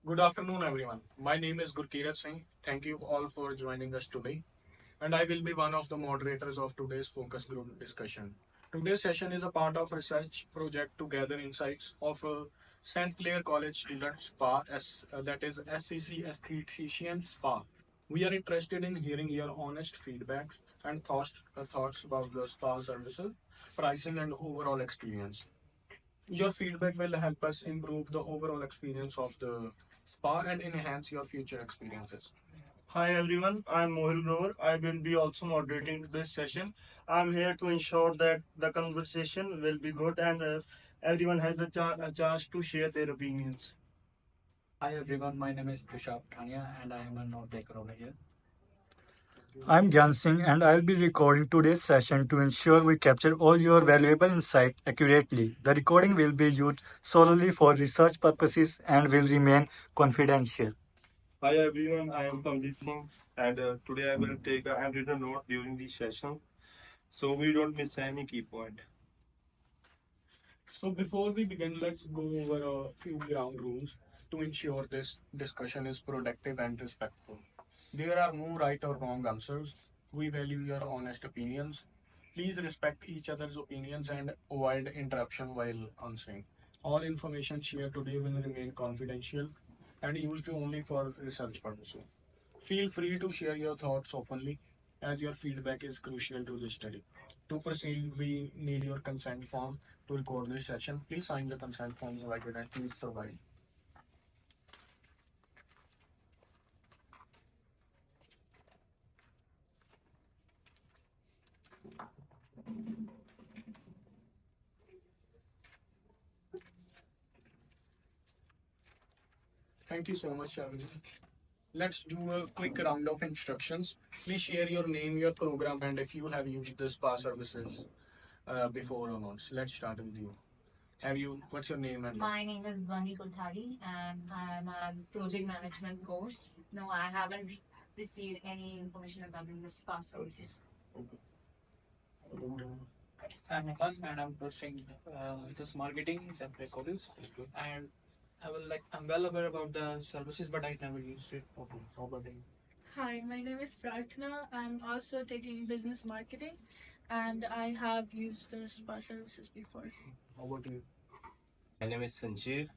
Good afternoon, everyone. My name is Gurkirat Singh. Thank you all for joining us today, and I will be one of the moderators of today's focus group discussion. Today's session is a part of a research project to gather insights of St. Clair College student SPA, that is SCC Aesthetician SPA. We are interested in hearing your honest feedbacks and thoughts about the SPA services, pricing, and overall experience. Your feedback will help us improve the overall experience of the spa and enhance your future experiences. Hi everyone, I'm Mohil Grover. I will be also moderating this session. I'm here to ensure that the conversation will be good and everyone has a chance to share their opinions. Hi everyone, my name is Tushar Thania and I am a note taker over here. I'm Gyan Singh and I'll be recording today's session to ensure we capture all your valuable insight accurately. The recording will be used solely for research purposes and will remain confidential. Hi everyone, I am Kamjit Singh and today I will take a handwritten note during the session so we don't miss any key point. So, before we begin, let's go over a few ground rules to ensure this discussion is productive and respectful. There are no right or wrong answers. We value your honest opinions. Please respect each other's opinions and avoid interruption while answering. All information shared today will remain confidential and used only for research purposes. Feel free to share your thoughts openly, as your feedback is crucial to this study. To proceed, we need your consent form to record this session. Please sign the consent form provided and please provide. Thank you so much, everyone. Let's do a quick round of instructions. Please share your name, your program, and if you have used the spa services before or not. So let's start with you. Have you? What's your name and? My name is Bunny Kulthari and I am a project management course. No, I haven't received any information regarding the spa services. I'm Akan and I'm pursuing this marketing separate college and I'm well aware about the services but I never used it. Okay. How about you? Hi, my name is Prarthana. I'm also taking business marketing and I have used the spa services before. How about you? My name is Sanjeev.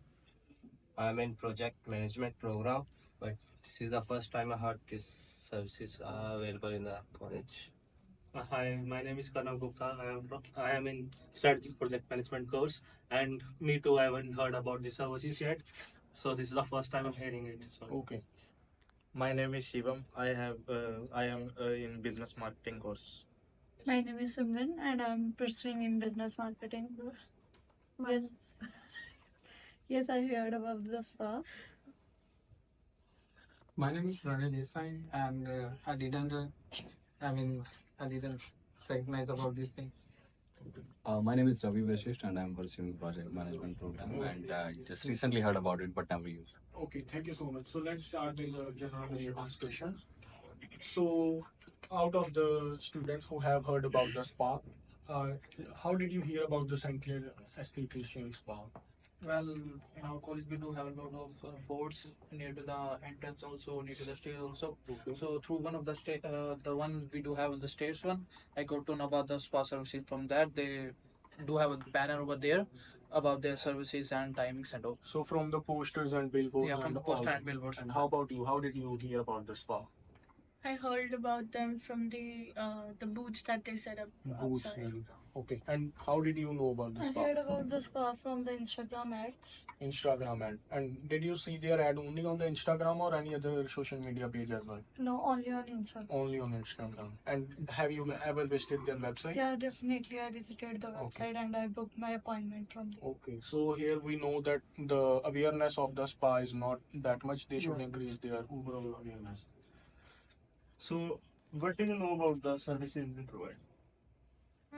I'm in project management program, but this is the first time I heard these services are available in the college. Hi, my name is Kanav Gupta. I am in strategic project management course, and me too. I haven't heard about the services yet, so this is the first time I'm hearing it. So Okay. My name is Shivam. I am in business marketing course. My name is Simran and I'm pursuing in business marketing. Yes, yes, I heard about the spa. My name is Pranay Desai and I mean, I didn't recognize about this thing. My name is Ravi Vashisht and I'm pursuing project management program and just recently heard about it but never used. Okay, thank you so much. So let's start with the general awareness question. So, out of the students who have heard about the spa, uh, how did you hear about the St. Clair Aesthetician Spa? Well, in our college we do have a lot of boards near to the entrance also, near to the stairs also. So through one of the one we do have on the stairs one, I got to know about the spa services from that. They do have a banner over there about their services and timings and all. So, from the posters and billboards, Yeah, from and the poster all. and billboards. And how about you? How did you hear about the spa? I heard about them from the booths that they set up Booths. outside. Okay, and how did you know about the I spa? heard about the spa from the Instagram ads. Instagram ad. And did you see their ad only on the Instagram or any other social media page as well? No, only on Instagram. Only on Instagram. And have you ever visited their website? Yeah, definitely. I visited the website and I booked my appointment from there. Okay, so here we know that the awareness of the spa is not that much. They should increase their overall awareness. So, what do you know about the services we provide?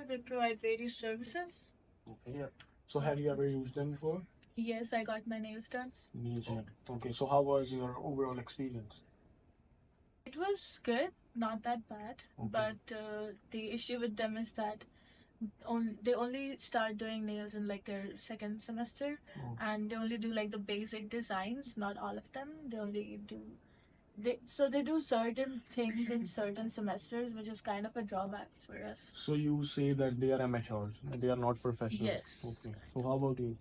They provide various services. Okay. Yeah. So have you ever used them before? Yes, I got my nails done. Amazing. Okay, so how was your overall experience? It was good, not that bad. Okay. But the issue with them is that they only start doing nails in like their second semester, and they only do like the basic designs. Not all of them. They only do. They do certain things in certain semesters, which is kind of a drawback for us. So you say that they are amateurs, they are not professionals. Yes. Okay. So how about you?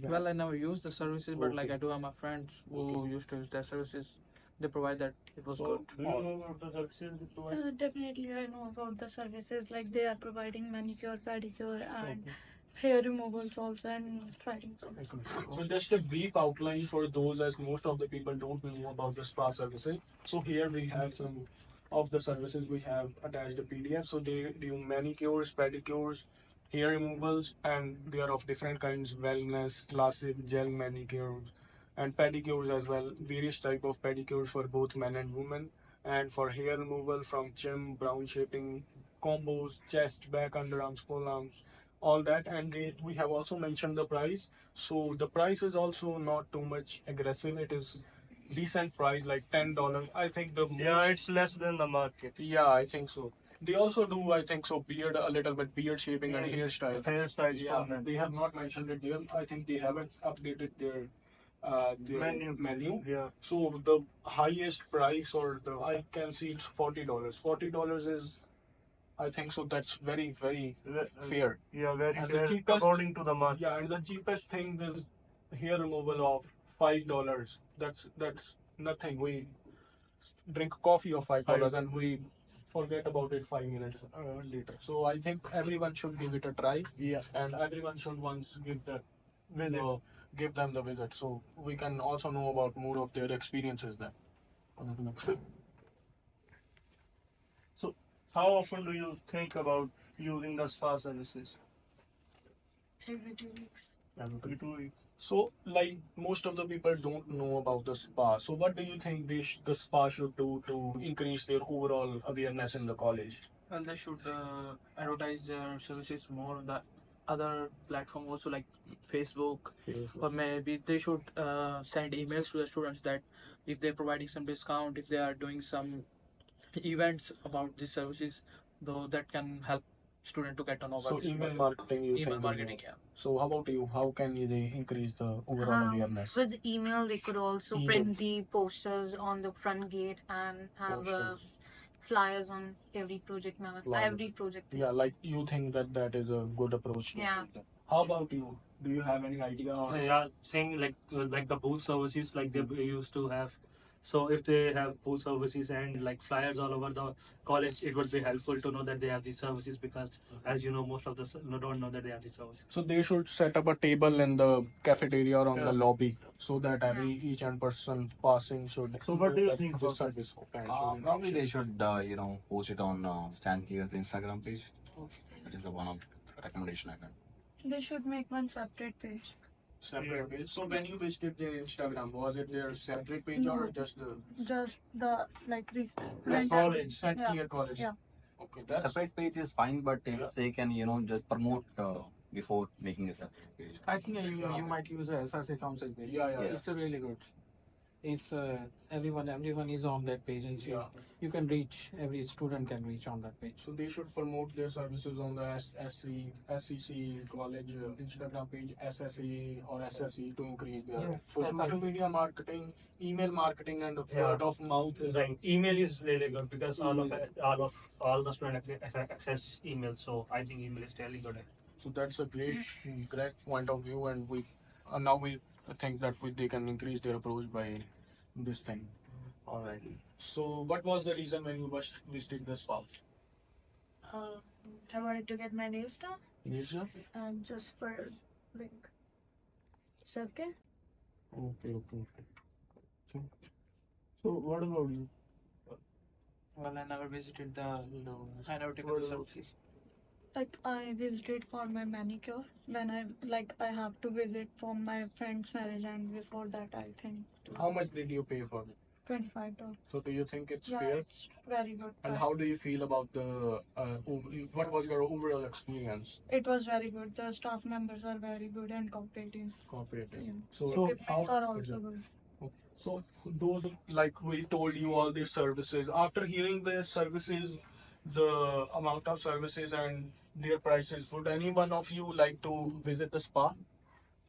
Well, I never used the services, but like Okay. I do have my friends who used to use their services. They provide that it was So, good. do you know about the services they provide? Definitely, I know about the services. Like they are providing manicure, pedicure, and hair removals also, and threading. So just a brief outline for those as most of the people don't know about the spa services. So here we have some of the services we have attached a PDF. So they do manicures, pedicures, hair removals, and they are of different kinds: wellness, classic, gel manicures, and pedicures as well. Various type of pedicures for both men and women, and for hair removal from trim, brown shaping, combos, chest, back, underarms, forearms, all that. And we have also mentioned the price. So the price is also not too much aggressive. It is decent price, like $10. I think the Yeah, it's less than the market. yeah, I think so. They also do, I think so, beard, a little bit beard shaping and hairstyle. Hairstyles Yeah, for men. they have not mentioned it here. I think they haven't updated their menu. Yeah. So the highest price, or the I can see it's $40. $40 is, I think so. That's very fair. Yeah, very And the fair cheapest- according to the market. Yeah, and the cheapest thing is hair removal of $5. That's nothing. We drink coffee of $5 and we forget about it 5 minutes later. So I think everyone should give it a try. Yeah. And everyone should once Visit. give them the visit, so we can also know about more of their experiences there. So, how often do you think about using the spa services? Every 2 weeks. Every 2 weeks. So, like most of the people don't know about the spa. So, what do you think the spa should do to increase their overall awareness in the college? Well, they should advertise their services more on the other platform also, like Facebook, or maybe they should send emails to the students that if they're providing some discount, if they are doing some events about these services, though that can help student to get to know about So, this email service. marketing, you Email think? marketing, yeah. So, how about you? How can they increase the overall awareness? With email, they could also Email. print the posters on the front gate and have Posters. flyers on every project Flyers. every project. Yeah, things. like you think that is a good approach. To Yeah. it. How about you? Do you have any idea? Or Yeah, saying like the booth services like they used to have. So if they have booth services and like flyers all over the college, it would be helpful to know that they have these services, because as you know, most of the don't know that they have these services. So they should set up a table in the cafeteria or on the Yeah. lobby, so that each and person passing should. So what do you that think this about service open, should Probably they should, post it on Stan Clear's Instagram page. That is the one of recommendation I got. They should make one separate page. separate page. So when you visited their Instagram, was it their separate page or No. just the Just the like college, St. Yeah. Saint College? Yeah. Okay, that's Separate page is fine, but if they can, just promote before making a separate page. I think you might use a SRC council page. Yeah. It's a really good. It's everyone is on that page, and Yeah. you can reach, every student can reach on that page. So they should promote their services on the SCC college Instagram page, SSE or SSE, to increase their Yes, social SRC. media marketing, email marketing, and Yeah. word of mouth. Right, email is really good because all the students access email. So I think email is really good. So that's a great point of view, and now we think that they can increase their approach by this thing. All right. So what was the reason when you visited the spa? I wanted to get my nails done, and just for like self-care. Okay. So, what about you? Well, I never visited the, I never taken the services. Like I visited for my manicure when I have to visit for my friend's marriage, and before that I think How much did you pay for it? $25. So do you think it's Yeah, fair? it's very good. And price. how do you feel about the what was your overall experience? It was very good. The staff members are very good and cooperative. Cooperative. Yeah. So Equipments are also good. So those, like we told you, all these services. After hearing the services, the amount of services and their prices. Would any one of you like to visit the spa?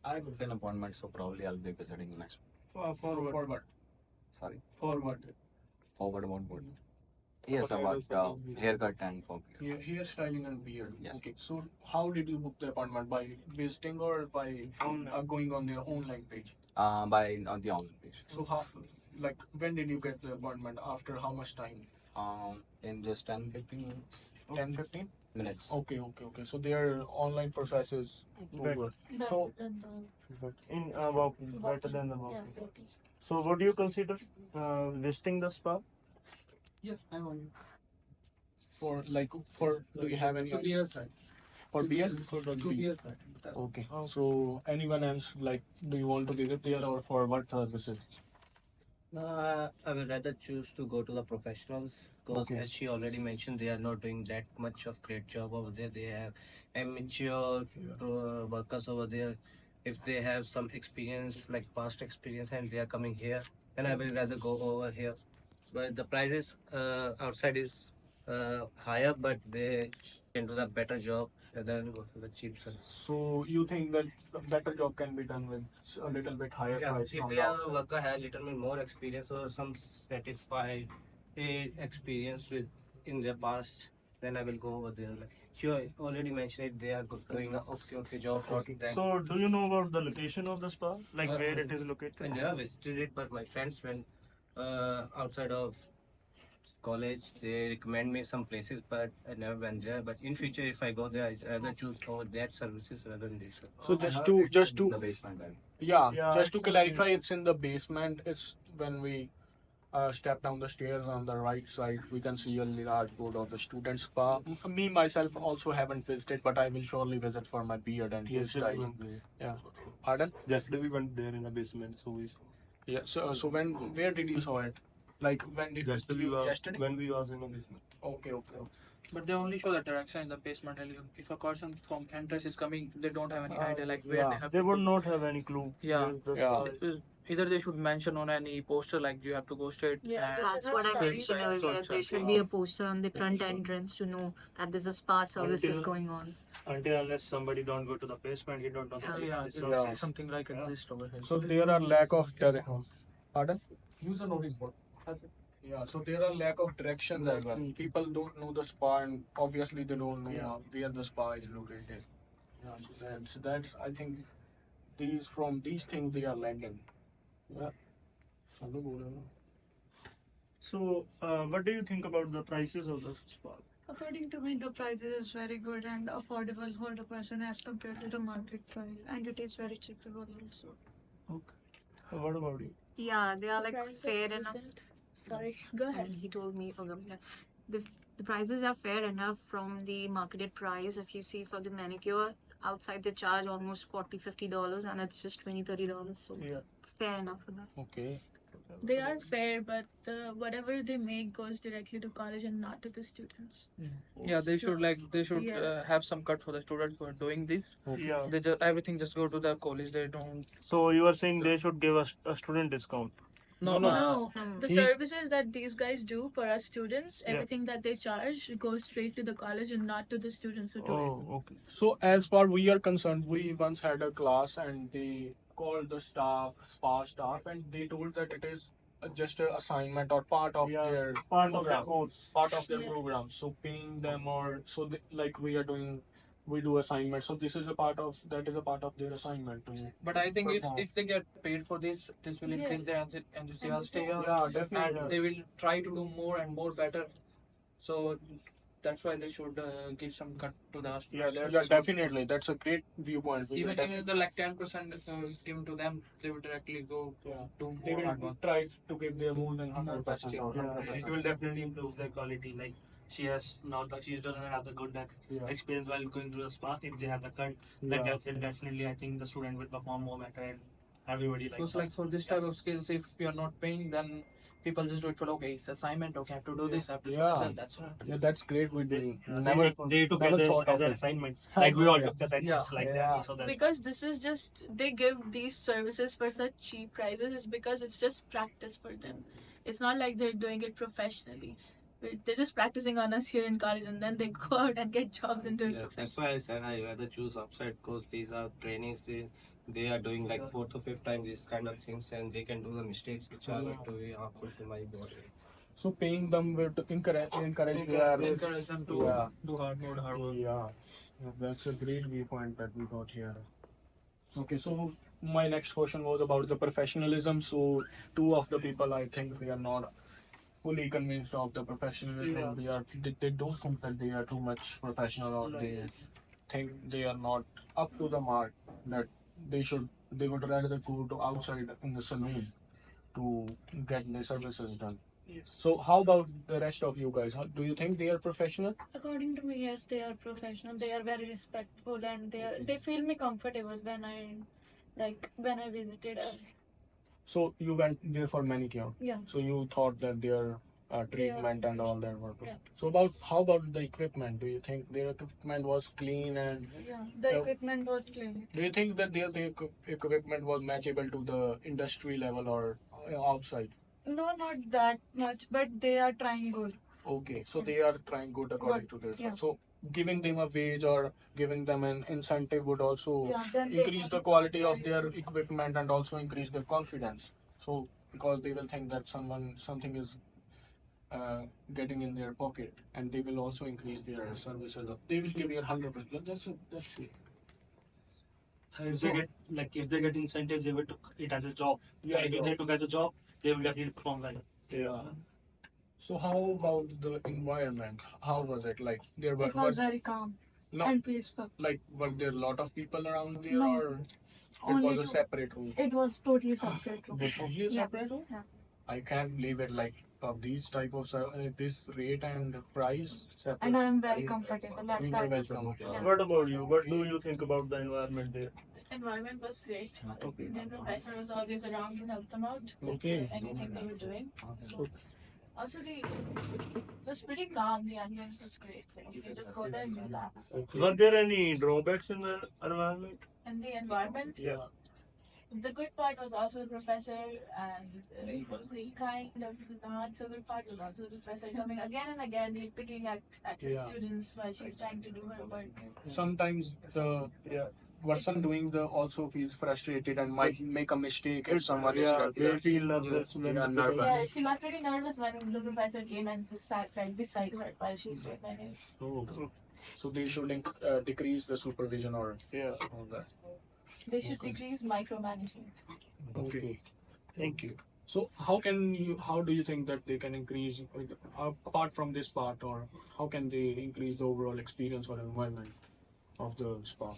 I booked an appointment, so probably I'll be visiting next. Forward. Forward. Sorry, Forward. forward about what? Yes, about haircut and for Hairstyling and beard. Yes. Okay. So how did you book the appointment? By visiting or by going on their online page? by on the online page. So how, like, when did you get the appointment? After how much time? In just 10-15 minutes. 10-15? Minutes. Okay. So their online process is Better. So- In walking, better than the walking. So, what do you consider visiting the spa? Yes, I want for do you have any 2 years. for beard? 2 years. Okay. So anyone else, like, do you want to visit there or for what purposes? I would rather choose to go to the professionals because, Okay. as she already mentioned, they are not doing that much of great job over there. They have amateur workers over there. If they have some experience, like past experience, and they are coming here, then I will rather go over here. But the prices outside is higher, but they can do the better job rather than go to the cheap service. So you think that a better job can be done with a little bit higher Yeah, price if from they the are outside? worker have little bit more experience or some satisfied experience with in their past, then I will go over there. Like she already mentioned it, they are doing a okay job. Then So, do you know about the location of the spa? Like Uh, where it is located? I never visited it, but my friends went outside of college. They recommend me some places, but I never went there. But in future, if I go there, I rather choose over that services rather than this. So I just heard to it's just in to the basement. Right? yeah, Yeah, just to it's in clarify, it's in the basement. It's when we step down the stairs on the right side, we can see a large board of the student spa. Me myself also haven't visited, but I will surely visit for my beard and hairstyle. Yeah. Pardon? Yesterday we went there in the basement, so we Yeah. So where did you saw it? Like when did yesterday? when we was in the basement. Okay. But they only show the direction in the basement. And if a person from entrance is coming, they don't have any idea like where yeah. they have They to would go. not have any clue. Yeah. where the Yeah. spa is. Either they should mention on any poster like you have to go straight. Yeah, and- That's what I So- mentioned so- earlier. so- There should be a poster on the front entrance to know that there's a spa services Until- going on. Until unless somebody don't go to the basement, he don't know Yeah. the Yeah, this it's services. something like exist over here. So there are lack of pardon? Use a notice board. Yeah, so there are lack of directions as well. People don't know the spa, and obviously they don't know where the spa is located. Yeah, so that's I think these things they are lacking. Yeah. So, what do you think about the prices of the spa? According to me, the prices is very good and affordable for the person as compared to the market price, and it is very cheapable also. What about you? Yeah, they are like Prices fair are enough. decent. Sorry, go ahead. And he told me, the prices are fair enough from the marketed price. If you see for the manicure, outside they charge almost $40-50, and it's just $20-30. So Yeah. it's fair enough for that. Okay. They are fair, but whatever they make goes directly to college and not to the students. Yeah, they should Yeah. have some cut for the students who are doing this. Yeah. They just everything just go to the college. They don't. So you are saying they should give us a student discount? No. No, No. the He's- services that these guys do for us students, Yeah. everything that they charge goes straight to the college and not to the students who do it. Oh, okay. So as far we are concerned, we once had a class and they called the spa staff, and they told that it is just an assignment or part of Yeah, their part of the program. course. Part of their Yeah. program. So paying them or so they, like we do assignments. So this is a part of their assignment to But I think perform. if they get paid for this will Yeah. increase their enthusiasm. Yeah, definitely. And they will try to do more and more better. So that's why they should give some cut to the students. Yeah, definitely. That's a great viewpoint. We will Even defi- if the like 10% given to them, they will directly go do they more hard will work. try to give their more than 100%. Yeah. or It 100%. will definitely improve their quality. Like she has now that she doesn't have the good Yeah. experience while going through the spa. If they have the cut, Yeah. then definitely I think the student will perform more better and everybody So it's like for this type of skills, if you're not paying, then people just do it for okay, it's assignment. Okay, I have to do this. I have to do Yeah. this. And that's all. Yeah, that's great. We did they took never as thought of an it. assignment. Like we all Yeah. took assignments like Yeah. that. So that's Because this is just, they give these services for such cheap prices, is because it's just practice for them. It's not like they're doing it professionally. They're just practicing on us here in college, and then they go out and get jobs and do it. Yeah, that's why I said I rather choose outside because these are trainings. They are doing like fourth or fifth time these kind of things, and they can do the mistakes which are going to be harmful to my body. So paying them will to encourage their Encourage them to yeah. do more hard work. Yeah, that's a great viewpoint that we got here. Okay, so my next question was about the professionalism. So two of the people, I think we are not fully convinced of the professionalism. Yeah. They don't think that they are too much professional, or they think they are not up to the mark, that they would rather go to outside in the saloon to get their services done. Yes. So how about the rest of you guys? Do you think they are professional? According to me, yes, they are professional. They are very respectful and they feel me comfortable when I visited. So you went there for manicure. Yeah. So you thought that their treatment and all that were. Yeah. So how about the equipment? Do you think their equipment was clean, and Yeah, the Yeah. equipment was clean. do you think that their equipment was matchable to the industry level or outside? No, not that much, but they are trying good. Okay, so they are trying good according to this. yeah. So giving them a wage or giving them an incentive would also Yeah, then they increase the quality of their equipment and also increase their confidence. So because they will think that something is getting in their pocket, and they will also increase their services. They will give you 100%. That's it. If they get if they get incentives, they will took it as a job. Yeah, If they took as a job, they will definitely perform well. Yeah. So how about the environment? How was it? Like there It was very calm no, and peaceful. like were there a lot of people around there, No. or it Only was a two. separate room? It was totally separate room. Totally Yeah. separate room? Yeah. I can't believe it. Like of these type of this rate and price separate. And I am very comfortable at You're that. welcome. Yeah. What about you? What do you think about the environment there? Environment was great. Okay. The professor was always around to help them out with Okay. anything they were doing. So, also, it was pretty calm. The ambience was great. Like, you could just go there and relax. Were there any drawbacks in the environment? And the environment, Yeah. the good part was also the professor, and the kind of the not so good part was also the professor coming again and again, like picking at her Yeah. students while she's trying to do her work. Sometimes the person doing the also feels frustrated and might make a mistake if someone is Yeah, regular. they feel nervous when Yeah, the nervous. Yeah, she got pretty nervous when the professor came and just sat right beside her while she's doing her hair. So they should decrease the supervision or all that. They should decrease micromanagement. Okay. Thank you. So how do you think that they can increase, apart from this part, or how can they increase the overall experience or environment of the spa?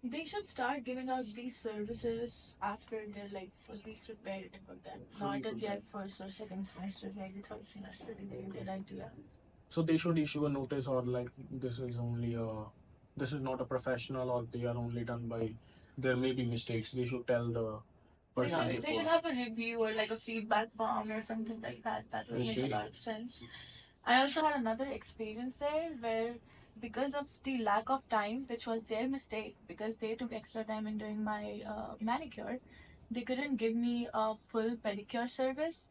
They should start giving out these services after they're like fully prepared for them, not at yet first or second semester, like the third semester. They a good idea. So they should issue a notice, or like this is not a professional, or they are only done by, there may be mistakes. They should tell the person They before. should have a review or like a feedback form or something like that. That would make a lot of sense. I also had another experience there where, because of the lack of time, which was their mistake, because they took extra time in doing my manicure, they couldn't give me a full pedicure service,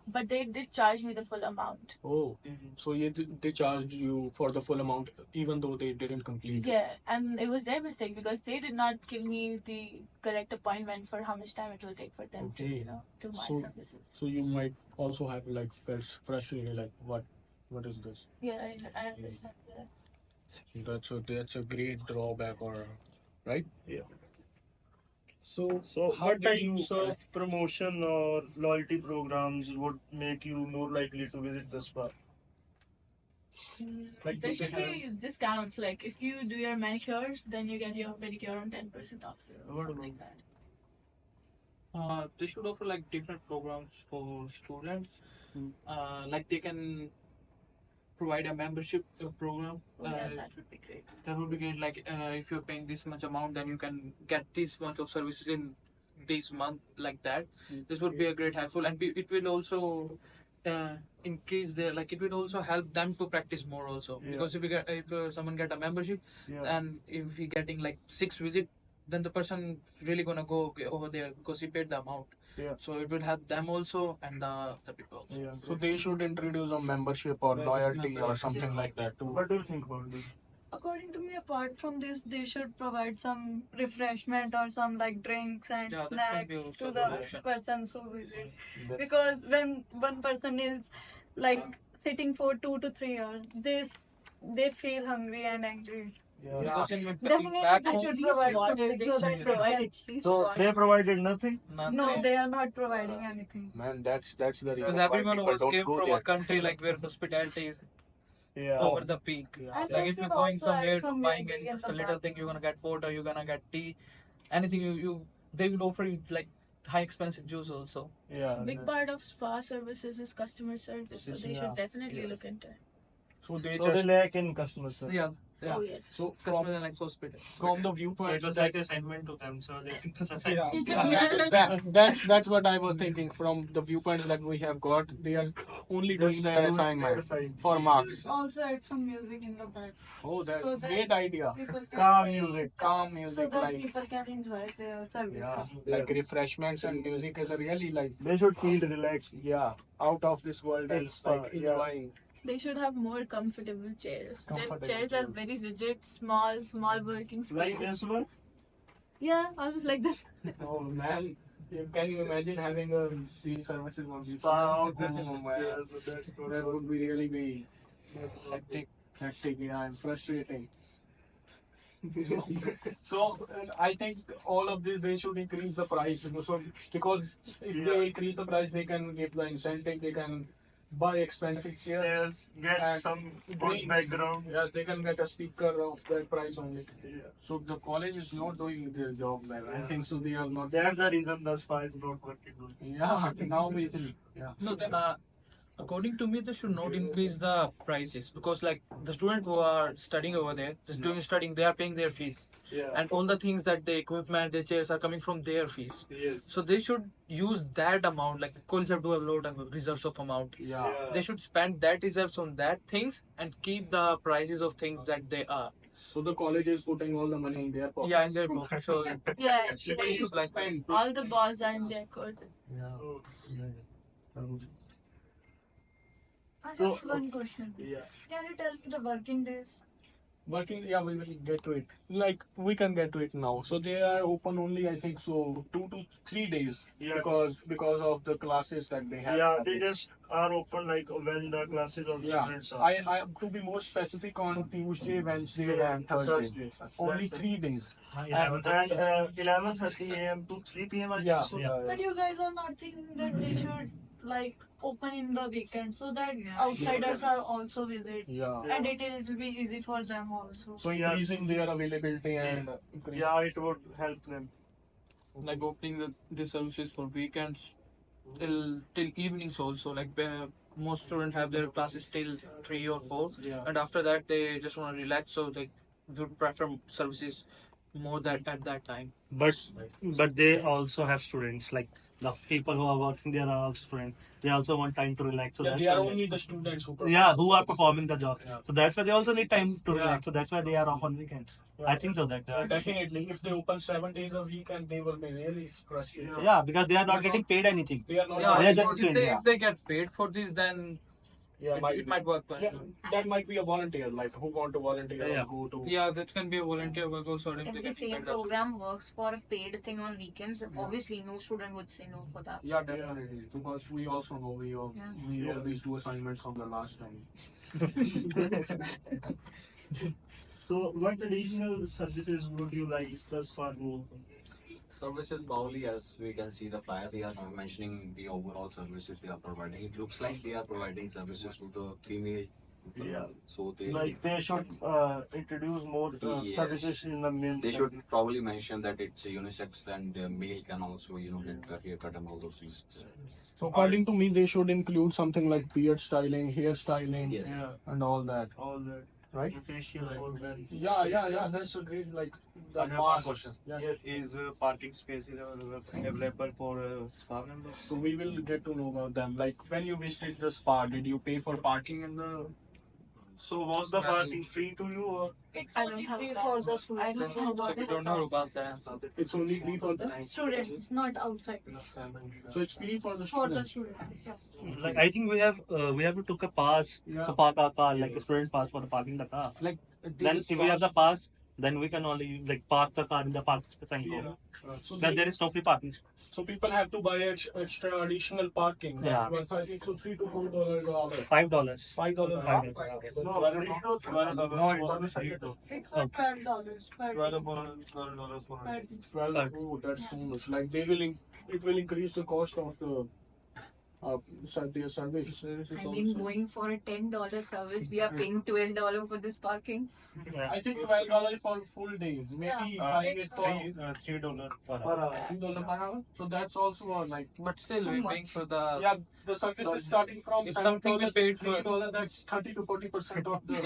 but they did charge me the full amount. Oh, so they charged you for the full amount even though they didn't complete. Yeah, and it was their mistake because they did not give me the correct appointment for how much time it will take for them to, Okay. do my So- services. So you might also have like felt frustrated, like what is this? Yeah, I understand that. That's a great drawback, or right? Yeah. So So, how what did you types of promotion or loyalty programs would make you more likely to visit the spa? Like, There do they should be discounts. Like if you do your manicures, then you get your pedicure on 10% off. What Something about like that. They should offer like different programs for students. Like they can provide a membership program. Yeah, that would be great. That would be great. Like if you're paying this much amount, then you can get this much of services in this month, like that. This would be a great helpful, and it will also increase their, like it will also help them to practice more also. Yeah. Because if someone get a membership, Yeah. and if you're getting like 6 visits then the person really gonna go over there because he paid the amount. Yeah. So it will help them also and the people. Yeah. So they should introduce a membership or loyalty or something like that too. What do you think about this? According to me, apart from this, they should provide some refreshment or some like drinks and Yeah, that can snacks be also to a the solution. persons who visit. That's- Because when one person is like sitting for 2 to 3 hours, they feel hungry and angry. Because in Definitely, back they home, should provide something so that they can. So they provided nothing. No, they are not providing anything. Man, that's the reason because why everyone people always don't came go from there. a country like where hospitality is Yeah. over the peak. And Like they if you're should going also add somewhere some buying music in in just the a little back. thing, you're gonna get food or you're gonna get tea, anything you they will offer you like high expensive juice also. Yeah. Big part of spa services is customer service, so they should definitely look into it. So they So they just lack in customer service. Yeah. Oh yes. so Customer like hospital. from the So viewpoint it was like an assignment to them, so they just assigned. that's what I was thinking. From the viewpoint that we have got, they are only doing their assignment for marks. Also add some music in the back. Oh, that's So that great idea. people can Calm music. Calm so music, that like people can enjoy their service. yeah, like refreshments and music is a really like They should feel relaxed. yeah, out of this world and It's like yeah. enjoying. They should have more comfortable chairs. Their Comfortable chairs are very rigid, small working space. Like this one. Yeah, almost like this. Oh man, can you imagine having a sea services on the Spa. Oh, man. That would be really be hectic, yeah, and frustrating. So I think all of this they should increase the price. So because if they increase the price, they can give the incentive. They can buy expensive chairs. Chairs. Get And some good drinks. background. Yeah, they can get a speaker of that price only. Yeah. So the college is not doing their job well. I think so. They are not. That's the reason the spa is not working good. Yeah, now we will. Yeah. No, then according to me, they should not increase the prices because like the students who are studying over there, just doing studying, they are paying their fees, Yeah. and all the things that the equipment, the chairs are coming from their fees. Yes. So they should use that amount. Like college have to have a lot of reserves of amount. Yeah. They should spend that reserves on that things and keep the prices of things that they are. So the college is putting all the money in their pocket. Yeah, in their pocket. So Yeah, they should like all the balls are in their court. Oh, I So- have one question. yeah. Can you tell me the working days? Working, yeah, we will get to it. Like we can get to it now. So they are open only, I think, so 2 to 3 days Yeah. because of the classes that they have. Yeah, they just are open like when the classes of Yeah, students are. I to be more specific on Tuesday, Wednesday, and Thursday. Only 3 days. And 11:30 a.m. to 3 p.m. I Yeah, think so. But you guys are not thinking that they should like open in the weekend so that outsiders are also visit Yeah. and it will be easy for them also. So increasing their availability and Yeah, it would help them. like opening the services for weekends till evenings also. Like most students have their classes till 3 or 4, Yeah. and after that they just want to relax. So they would prefer services more that at that time. But they also have students, like the people who are working there are also students. They also want time to relax. So Yeah, that's they are why only the students who yeah, who are performing the job. Yeah. So that's why they also need time to Yeah. relax. So that's why they are off on weekends. I think so that. Definitely, if they open 7 days a week and they will be really frustrated. Yeah, because they are not getting paid anything. They are not. Yeah, they are if, just if doing, they, yeah. if they get paid for this, then Yeah, it might work. Yeah, that might be a volunteer, like who want to volunteer Yeah. or go to. Yeah, that can be a volunteer work also. If If they the get same paid, that's- program works for a paid thing on weekends, obviously no student would say no for that. Yeah, definitely. Because we also know we Yeah. always do assignments from the last time. So, what additional services would you like thus far go? Services Bauli, as we can see the flyer, they are not mentioning the overall services they are providing. It looks like they are providing services to the female. Yeah. So they Like they should introduce more Yes. services in the main. they should probably mention that it's a unisex and male can also get the haircut and all those things. So according to me, they should include something like beard styling, hair styling, Yes. Yeah, and all that. all that. Right? Facial for men. Yeah. That's a great like. The I have one mask. question. Yeah. Is parking space available for spa members? So we will get to know about them. Like when you visited the spa, did you pay for parking in the So was the parking free to you or? It's I only don't free have for the students. I don't know So about we don't know about that. It's only free for the students, not outside. so it's free for the For the students. students, yeah. Like I think we have to took a pass to park our car, like a student pass for the parking the car. Like Then if we have the pass, then we can only like park the car in the park center. So Then there is no free parking. So people have to buy extra additional parking. That's Yeah. worth I think so $3 to $4 a hour. $5. $5. $5. No, free to 12 No, it's free to. It's for $12 per day. $12 for Per day. 12. Oh, that's so much. Like they will, it will increase the cost of the their service. I mean, going for a $10 service, we are paying $12 for this parking. Yeah. I think $12 for full day. Maybe buying it for $3 per $3 per hour. So that's also like but still So we're much. paying for the yeah. The service is starting from If something we paid for- $3. That's 30 to 40% of the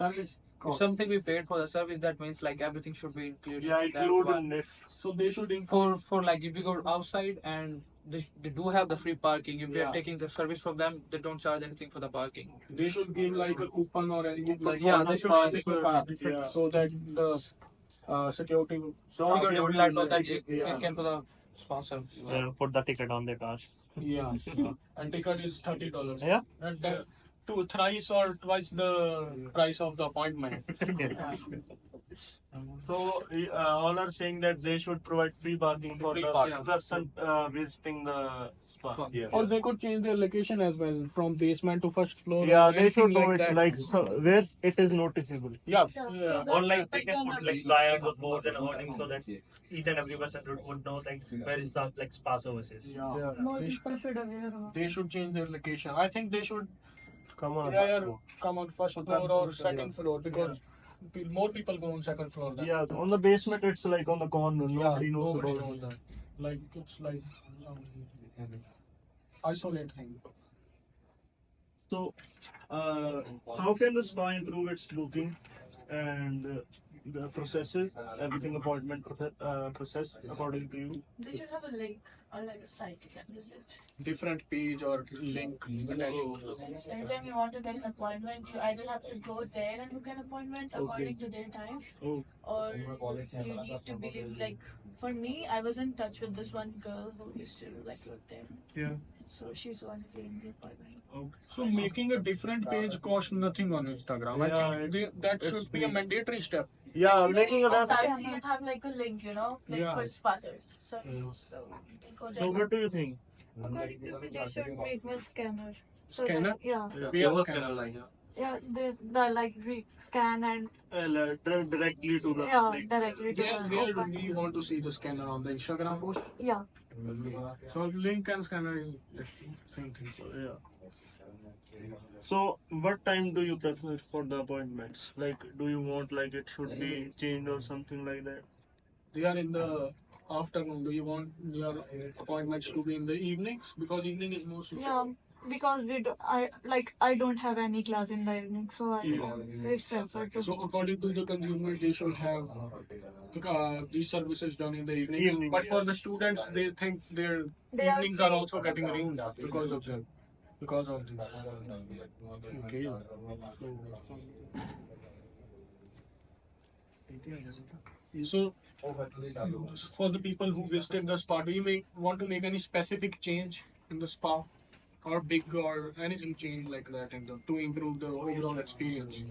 service if cost. something we paid for the service, that means like everything should be included. Yeah, in that included one. in it. So they should For like if we go outside and they do have the free parking. If we Yeah. are taking the service from them, they don't charge anything for the parking. They should give like a coupon or anything like Yeah, that. they should Pass give a coupon, yeah. so that the security Security would like know that it Yeah. can for the sponsor. Put the ticket on the cars. yeah and ticket is $30. Yeah. And thrice or twice the price of the appointment. So all are saying that they should provide free parking for Free the parking. person visiting the spa. Or they could change their location as well from basement to first floor. Yeah, or they should anything do it that. like so, where it is noticeable. Yeah. Or like they can put like flyers or boards and hoardings so that each and every person would know like where is the like spa services. Yeah. Yeah. More They people should aware of. They should change their location. I think they should Come on. rather come on first floor or second floor because more people go on second floor. Than Yeah, on the basement it's like on the corner. Yeah, Nobody knows nobody about knows it. that. Like it's like isolate thing. So, how can the spa improve its looking and the processes, everything appointment process according to you? They should have a link or like a site you can visit. Different page or link. Anytime you want to get an appointment, you either have to go there and book an appointment according to their time, Oh. or you need to be like. For me, I was in touch with this one girl who used to like work there. Yeah. So she's the one who gave me the appointment. So making a different page costs nothing on Instagram. I Yeah, think that it's should be a free. mandatory step. Yeah, making a Aside, website. you have like a link, you know, like Yeah. for sponsors. So go there. So, what do you think? According to me, they should make one scanner. So Scanner? that, yeah, We have a scanner like yeah, the like we scan and Directly to the yeah, link. directly to Where the do we want to see the scanner on the Instagram post? yeah. So link and scanner is same thing. So, what time do you prefer for the appointments? Like, do you want like it should be changed or something like that? They are in the afternoon. Do you want your appointments to be in the evenings? Because evening is most Yeah, because I don't have any class in the evening, so I always prefer to. So according to the consumer, they should have these services done in the evening. Evening, But for yes. the students, they think their They are evenings are free. also getting ruined because of them. Because of this. Okay. So for the people who visited the spa, do you want to make any specific change in the spa, or big or anything change like that to improve the overall experience?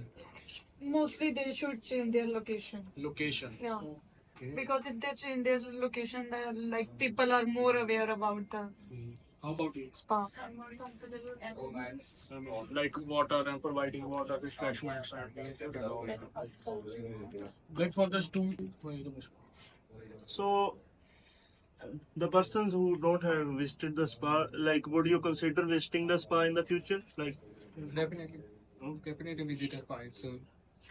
Mostly they should change their location. Location. Yeah, Okay. because if they change their location, then like people are more aware about the How about you? spa. I'm more comfortable with everything. Like water and providing water, refreshments, and all. Like for the students. So, the persons who don't have visited the spa, like, would you consider visiting the spa in the future? Like, Definitely. Definitely visit a spa. It's a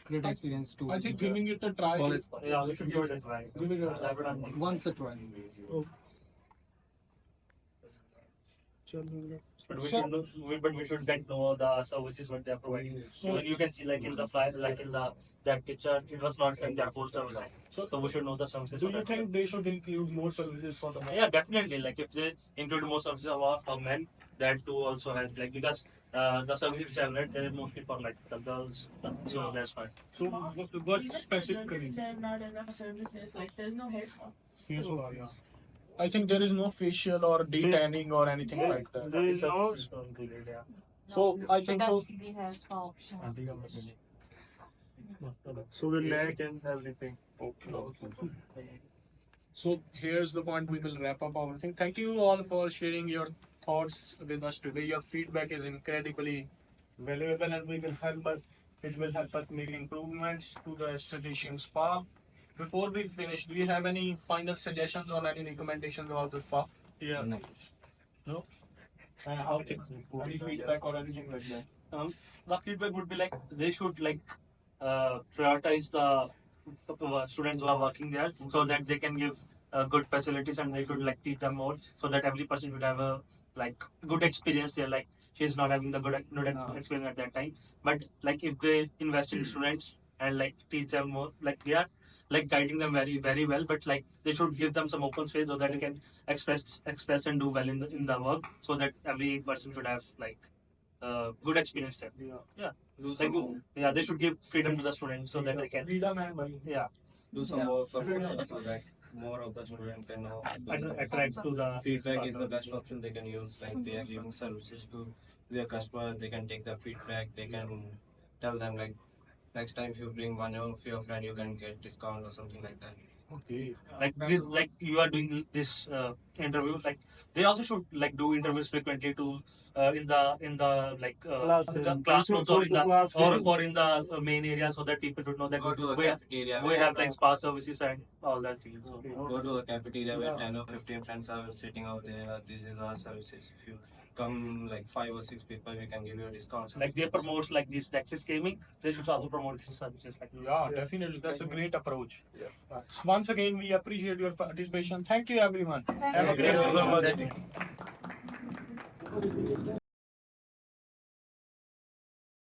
great experience to I think giving it a try. College spa. Yeah, we should give it a try. Give it a try. Once a try. But we should get to know the services what they are providing. So you can see like in the flyer, like in the that picture, it was not like their full service. So we should know the services. Do for you that. think they should include more services for the men? Yeah, definitely. Like if they include more services for men, that too also has like because The services which I've read, they're mostly for like the girls, so that's fine. So what Even specifically? there are not enough services. Like there's no hair spa. I think there is no facial or detanning or anything like that. There is no. So I think so. That's the hair spa option. So the neck and everything. So here's the point. We will wrap up our thing. Thank you all for sharing your thoughts with us today. Your feedback is incredibly valuable, and it will help us make improvements to the esthetician spa. Before we finish, do you have any final suggestions or any recommendations about the spa? Yeah. No. Any feedback or anything like that? The feedback would be like they should like prioritize the students who are working there so that they can give good facilities, and they should like teach them more so that every person should have a like good experience there. Like she's not having the good experience at that time, but like if they invest in students and like teach them more, like they are like guiding them very well, but like they should give them some open space so that they can express and do well in the work, so that every person should have like good experience there. Like, they should give freedom to the students so that they can Freedom and money. Do some more promotion so that more of the student can know. attract to the Feedback is the best option they can use. Like they are giving services to their customer, they can take the feedback. They can tell them like next time if you bring one of your friend, you can get discount or something like that. Okay. Like this, like you are doing this interview. Like they also should like do interviews frequently to in the like classrooms or in the or in the main area, so that people should know that Go to the we cafeteria. have like spa services and all that things. So, Go to the cafeteria where 10 or 15 friends are sitting out there. This is our services. If you come like 5 or 6 people, we can give you a discount. like they promote like this Nexus gaming, they should also promote these services like Yeah, definitely. That's a great approach. Once again, we appreciate your participation. Thank you, everyone. Have a great day.